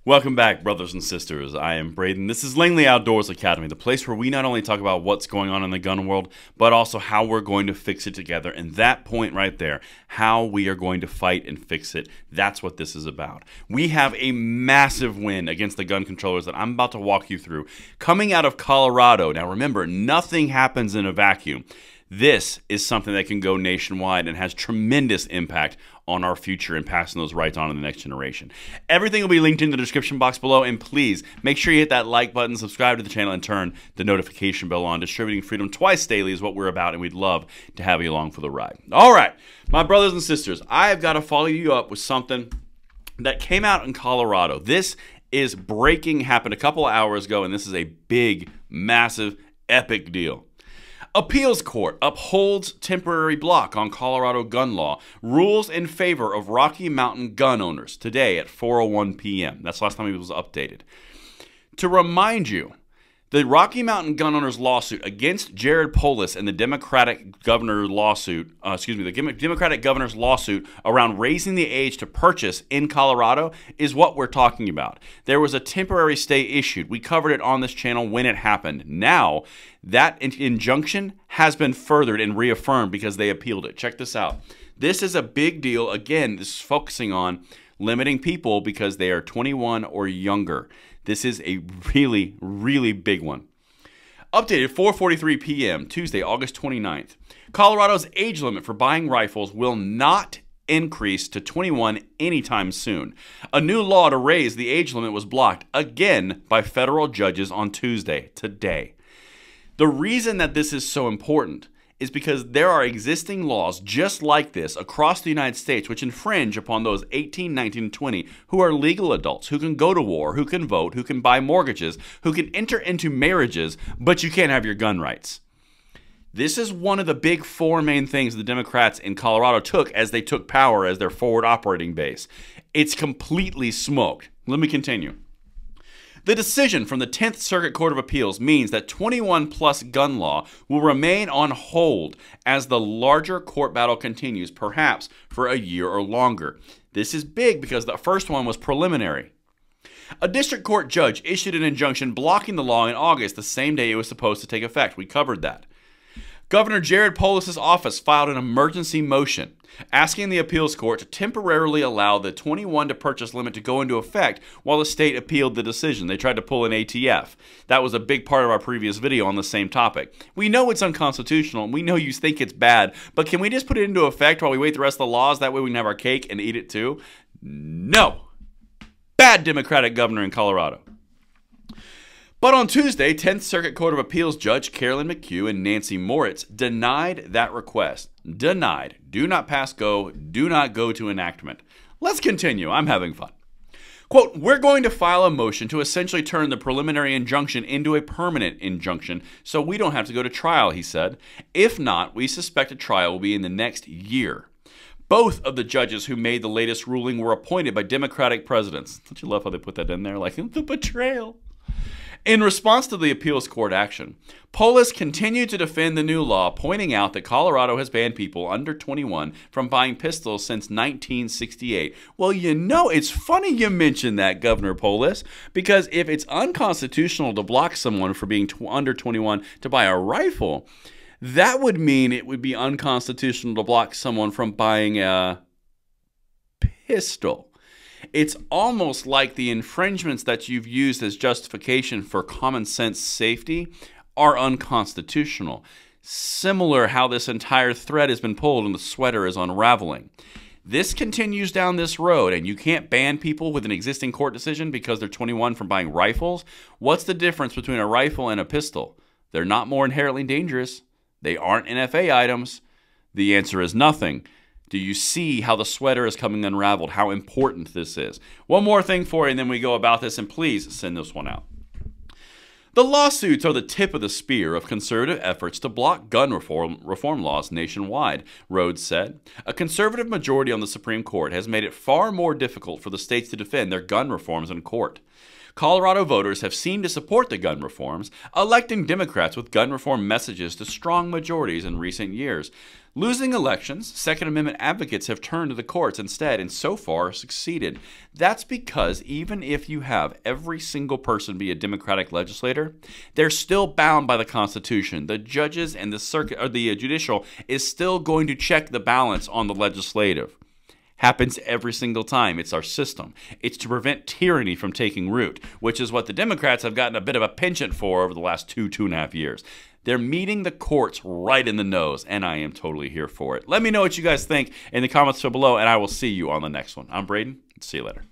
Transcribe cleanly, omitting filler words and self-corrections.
Welcome back, brothers and sisters. I am Braden. This is Langley Outdoors Academy, the place where we not only talk about what's going on in the gun world, but also how we're going to fix it together. And that point right there, how we are going to fight and fix it, that's what this is about. We have a massive win against the gun controllers that I'm about to walk you through, coming out of Colorado. Now remember, nothing happens in a vacuum. This is something that can go nationwide and has tremendous impact on our future and passing those rights on to the next generation. Everything will be linked in the description box below, and please make sure you hit that like button, subscribe to the channel, and turn the notification bell on. Distributing freedom twice daily is what we're about, and we'd love to have you along for the ride. All right, my brothers and sisters, I have got to follow you up with something that came out in Colorado. This is breaking, happened a couple of hours ago, and this is a big, massive, epic deal. Appeals court upholds temporary block on Colorado gun law, rules in favor of Rocky Mountain gun owners today at 4:01 p.m. That's the last time it was updated. To remind you, the Rocky Mountain gun owners lawsuit against Governor Polis and the Democratic governor's lawsuit around raising the age to purchase in Colorado is what we're talking about. There was a temporary stay issued. We covered it on this channel when it happened. Now, that injunction has been furthered and reaffirmed because they appealed it. Check this out. This is a big deal. Again, this is focusing on limiting people because they are 21 or younger. This is a really, really big one. Updated 4:43 p.m. Tuesday, August 29th. Colorado's age limit for buying rifles will not increase to 21 anytime soon. A new law to raise the age limit was blocked again by federal judges on Tuesday, today. The reason that this is so important is because there are existing laws just like this across the United States which infringe upon those 18, 19, and 20 who are legal adults, who can go to war, who can vote, who can buy mortgages, who can enter into marriages, but you can't have your gun rights. This is one of the big four main things the Democrats in Colorado took as they took power as their forward operating base. It's completely smoked. Let me continue. The decision from the 10th Circuit Court of Appeals means that 21-plus gun law will remain on hold as the larger court battle continues, perhaps for a year or longer. This is big because the first one was preliminary. A district court judge issued an injunction blocking the law in August, the same day it was supposed to take effect. We covered that. Governor Polis' office filed an emergency motion asking the appeals court to temporarily allow the 21 to purchase limit to go into effect while the state appealed the decision. They tried to pull an ATF. That was a big part of our previous video on the same topic. We know it's unconstitutional, and we know you think it's bad, but can we just put it into effect while we wait the rest of the laws? That way we can have our cake and eat it too? No. Bad Democratic governor in Colorado. But on Tuesday, 10th Circuit Court of Appeals Judge Carolyn McHugh and Nancy Moritz denied that request. Denied. Do not pass go. Do not go to enactment. Let's continue. I'm having fun. Quote, we're going to file a motion to essentially turn the preliminary injunction into a permanent injunction so we don't have to go to trial, he said. If not, we suspect a trial will be in the next year. Both of the judges who made the latest ruling were appointed by Democratic presidents. Don't you love how they put that in there? Like, the betrayal. In response to the appeals court action, Polis continued to defend the new law, pointing out that Colorado has banned people under 21 from buying pistols since 1968. Well, you know, it's funny you mentioned that, Governor Polis, because if it's unconstitutional to block someone for being under 21 to buy a rifle, that would mean it would be unconstitutional to block someone from buying a pistol. It's almost like the infringements that you've used as justification for common sense safety are unconstitutional. Similar how this entire thread has been pulled and the sweater is unraveling. This continues down this road, and you can't ban people with an existing court decision because they're 21 from buying rifles. What's the difference between a rifle and a pistol? They're not more inherently dangerous. They aren't NFA items. The answer is nothing. Do you see how the sweater is coming unraveled, how important this is? One more thing for you, and then we go about this, and please send this one out. The lawsuits are the tip of the spear of conservative efforts to block gun reform laws nationwide, Rhodes said. A conservative majority on the Supreme Court has made it far more difficult for the states to defend their gun reforms in court. Colorado voters have seemed to support the gun reforms, electing Democrats with gun reform messages to strong majorities in recent years. Losing elections, Second Amendment advocates have turned to the courts instead and so far succeeded. That's because even if you have every single person be a Democratic legislator, they're still bound by the Constitution. The judges and the circuit or the judicial is still going to check the balance on the legislative. Happens every single time. It's our system. It's to prevent tyranny from taking root, which is what the Democrats have gotten a bit of a penchant for over the last 2.5 years. They're meeting the courts right in the nose, and I am totally here for it. Let me know what you guys think in the comments below, and I will see you on the next one. I'm Braden. See you later.